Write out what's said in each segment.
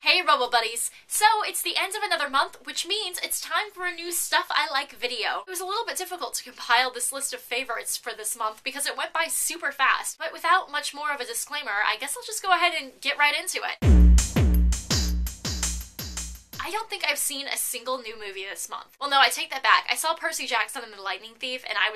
Hey Robo Buddies! So, it's the end of another month, which means it's time for a new Stuff I Like video. It was a little bit difficult to compile this list of favorites for this month because it went by super fast, but without much more of a disclaimer, I guess I'll just go ahead and get right into it. I don't think I've seen a single new movie this month. Well, no, I take that back. I saw Percy Jackson and the Lightning Thief, and that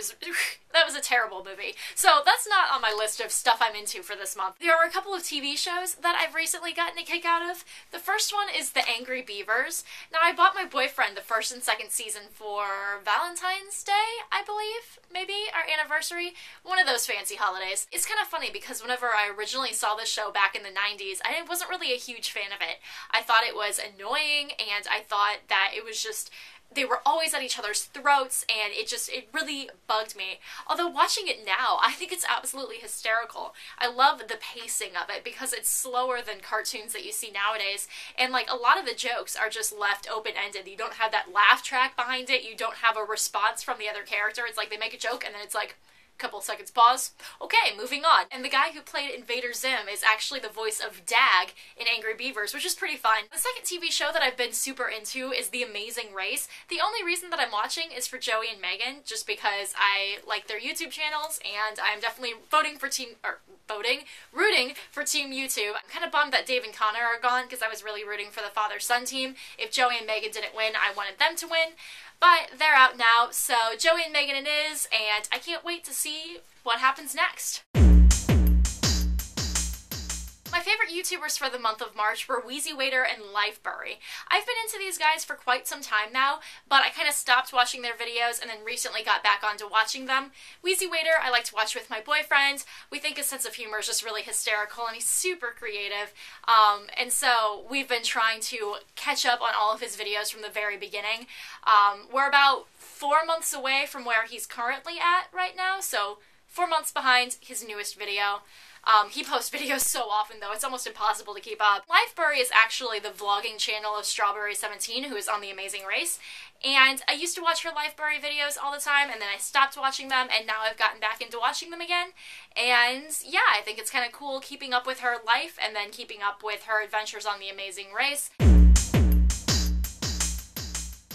was a terrible movie. So that's not on my list of stuff I'm into for this month. There are a couple of TV shows that I've recently gotten a kick out of. The first one is The Angry Beavers. Now, I bought my boyfriend the first and second season for Valentine's Day, I believe, maybe, our anniversary. One of those fancy holidays. It's kind of funny because whenever I originally saw this show back in the 90s, I wasn't really a huge fan of it. I thought it was annoying, and I thought that it was just, they were always at each other's throats, and it really bugged me. Although watching it now, I think it's absolutely hysterical. I love the pacing of it because it's slower than cartoons that you see nowadays, and like a lot of the jokes are just left open-ended. You don't have that laugh track behind it, you don't have a response from the other character. It's like they make a joke and then it's like, couple seconds pause. Okay, moving on. And the guy who played Invader Zim is actually the voice of Dag in Angry Beavers, which is pretty fun. The second TV show that I've been super into is The Amazing Race. The only reason that I'm watching is for Joey and Megan, just because I like their YouTube channels, and I'm definitely rooting for Team YouTube. I'm kind of bummed that Dave and Connor are gone, because I was really rooting for the father-son team. If Joey and Megan didn't win, I wanted them to win. But they're out now, so Joey and Megan it is, and I can't wait to see what happens next. My favorite YouTubers for the month of March were Wheezy Waiter and Lifebury. I've been into these guys for quite some time now, but I kind of stopped watching their videos and then recently got back onto watching them. Wheezy Waiter I like to watch with my boyfriend. We think his sense of humor is just really hysterical and he's super creative. And so we've been trying to catch up on all of his videos from the very beginning. We're about 4 months away from where he's currently at right now, so 4 months behind his newest video. He posts videos so often, though, it's almost impossible to keep up. Lifebury is actually the vlogging channel of Strawberry17, who is on The Amazing Race, and I used to watch her Lifebury videos all the time, and then I stopped watching them, and now I've gotten back into watching them again, and yeah, I think it's kind of cool keeping up with her life, and then keeping up with her adventures on The Amazing Race.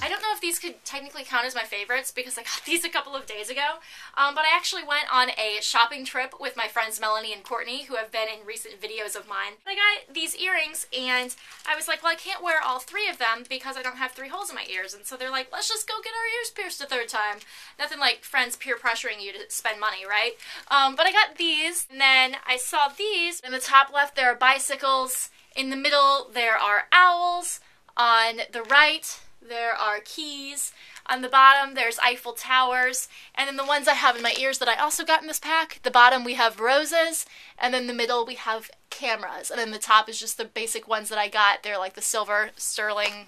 I don't know if these could technically count as my favorites because I got these a couple of days ago, but I actually went on a shopping trip with my friends Melanie and Courtney, who have been in recent videos of mine. I got these earrings, and I was like, well, I can't wear all 3 of them because I don't have 3 holes in my ears, and so they're like, let's just go get our ears pierced a 3rd time. Nothing like friends peer pressuring you to spend money, right? But I got these, and then I saw these. In the top left, there are bicycles. In the middle, there are owls. On the right, there are keys. On the bottom, there's Eiffel Towers. And then the ones I have in my ears that I also got in this pack, the bottom we have roses, and then the middle we have cameras. And then the top is just the basic ones that I got. They're like the silver, sterling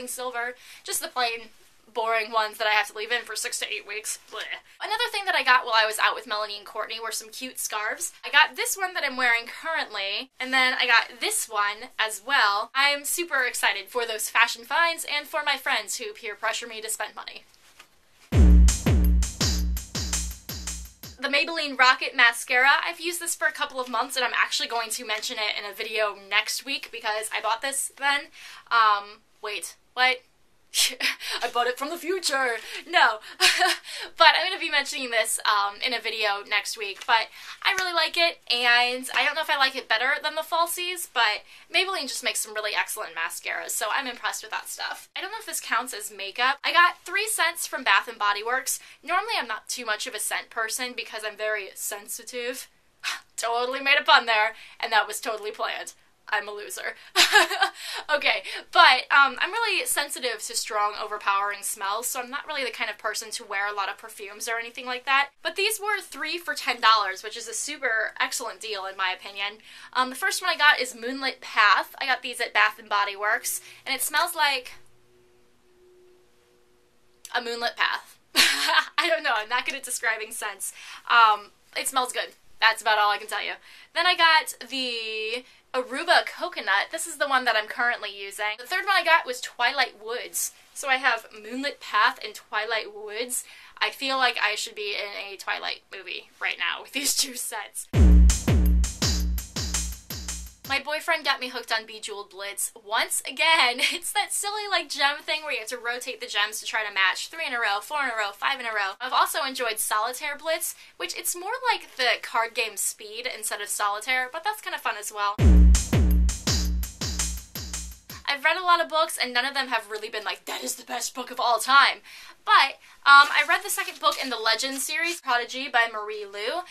silver, just the plain boring ones that I have to leave in for 6 to 8 weeks. Blech. Another thing that I got while I was out with Melanie and Courtney were some cute scarves. I got this one that I'm wearing currently, and then I got this one as well. I'm super excited for those fashion finds and for my friends who peer pressure me to spend money. The Maybelline Rocket Mascara. I've used this for a couple of months, and I'm actually going to mention it in a video next week because I bought this then. Wait, what? I bought it from the future! No. But I'm going to be mentioning this in a video next week, but I really like it, and I don't know if I like it better than the falsies, but Maybelline just makes some really excellent mascaras, so I'm impressed with that stuff. I don't know if this counts as makeup. I got 3 scents from Bath & Body Works. Normally I'm not too much of a scent person because I'm very sensitive. Totally made a pun there, and that was totally planned. I'm a loser. Okay, but I'm really sensitive to strong, overpowering smells, so I'm not really the kind of person to wear a lot of perfumes or anything like that. But these were 3 for $10, which is a super excellent deal in my opinion. The first one I got is Moonlit Path. I got these at Bath & Body Works, and it smells like a moonlit path. I don't know, I'm not good at describing scents. It smells good. That's about all I can tell you. Then I got the Aruba Coconut. This is the one that I'm currently using. The third one I got was Twilight Woods. So I have Moonlit Path and Twilight Woods. I feel like I should be in a Twilight movie right now with these 2 sets. My boyfriend got me hooked on Bejeweled Blitz once again. It's that silly like gem thing where you have to rotate the gems to try to match 3 in a row, 4 in a row, 5 in a row. I've also enjoyed Solitaire Blitz, which it's more like the card game Speed instead of Solitaire, but that's kind of fun as well. I've read a lot of books and none of them have really been like, that is the best book of all time. But I read the second book in the Legend series, Prodigy by Marie Lu,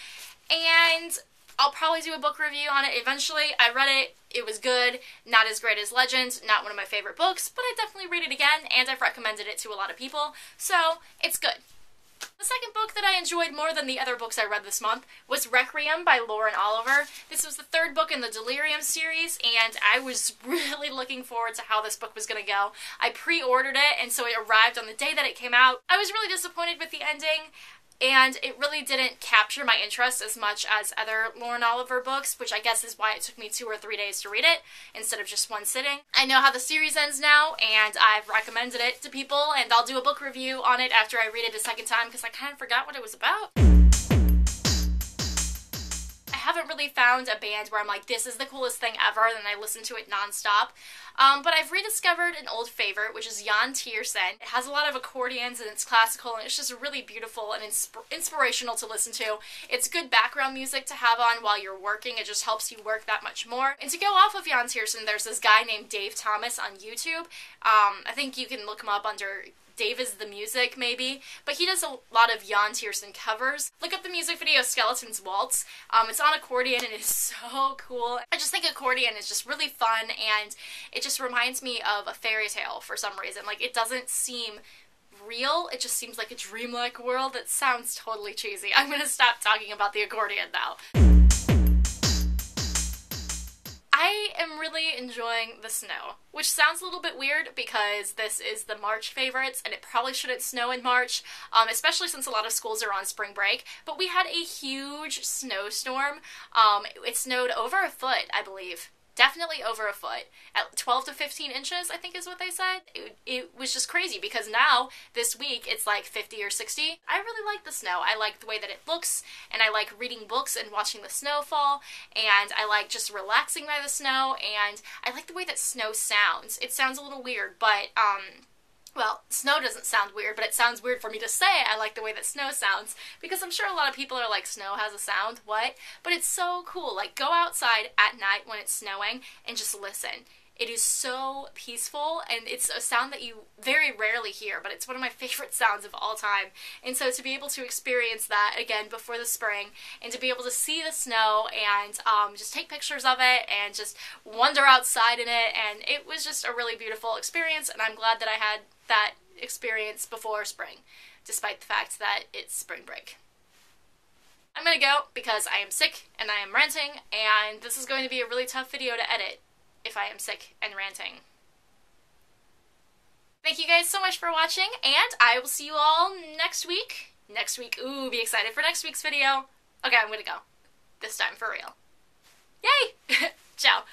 and I'll probably do a book review on it eventually. I read it, it was good, not as great as Legend, not one of my favorite books, but I definitely read it again, and I've recommended it to a lot of people, so it's good. The second book that I enjoyed more than the other books I read this month was Requiem by Lauren Oliver. This was the third book in the Delirium series, and I was really looking forward to how this book was going to go. I pre-ordered it, and so it arrived on the day that it came out. I was really disappointed with the ending, and it really didn't capture my interest as much as other Lauren Oliver books, which I guess is why it took me 2 or 3 days to read it, instead of just one sitting. I know how the series ends now, and I've recommended it to people, and I'll do a book review on it after I read it a second time, because I kind of forgot what it was about. I haven't really found a band where I'm like, this is the coolest thing ever, and I listen to it non-stop. But I've rediscovered an old favorite, which is Jan Tiersen. It has a lot of accordions and it's classical and it's just really beautiful and inspirational to listen to. It's good background music to have on while you're working. It just helps you work that much more. And to go off of Jan Tiersen, there's this guy named Dave Thomas on YouTube. I think you can look him up under Dave is the Music, maybe, but he does a lot of Jan Tiersen covers. Look up the music video Skeleton's Waltz. It's on accordion and it is so cool. I just think accordion is just really fun and it just reminds me of a fairy tale for some reason. Like, it doesn't seem real, it just seems like a dreamlike world. That sounds totally cheesy. I'm gonna stop talking about the accordion now. I am really enjoying the snow, which sounds a little bit weird because this is the March favorites and it probably shouldn't snow in March, especially since a lot of schools are on spring break, but we had a huge snowstorm. It snowed over a foot, I believe. Definitely over a foot. At 12 to 15 inches, I think is what they said. It was just crazy because now, this week, it's like 50 or 60. I really like the snow. I like the way that it looks, and I like reading books and watching the snow fall, and I like just relaxing by the snow, and I like the way that snow sounds. It sounds a little weird, but, well, snow doesn't sound weird, but it sounds weird for me to say I like the way that snow sounds, because I'm sure a lot of people are like, snow has a sound, what? But it's so cool. Like, go outside at night when it's snowing and just listen. It is so peaceful, and it's a sound that you very rarely hear, but it's one of my favorite sounds of all time. And so to be able to experience that again before the spring, and to be able to see the snow and just take pictures of it and just wander outside in it, and it was just a really beautiful experience, and I'm glad that I had that experience before spring, despite the fact that it's spring break. I'm gonna go because I am sick and I am ranting, and this is going to be a really tough video to edit if I am sick and ranting. Thank you guys so much for watching, and I will see you all next week. Next week, ooh, be excited for next week's video. Okay, I'm gonna go. This time for real. Yay! Ciao.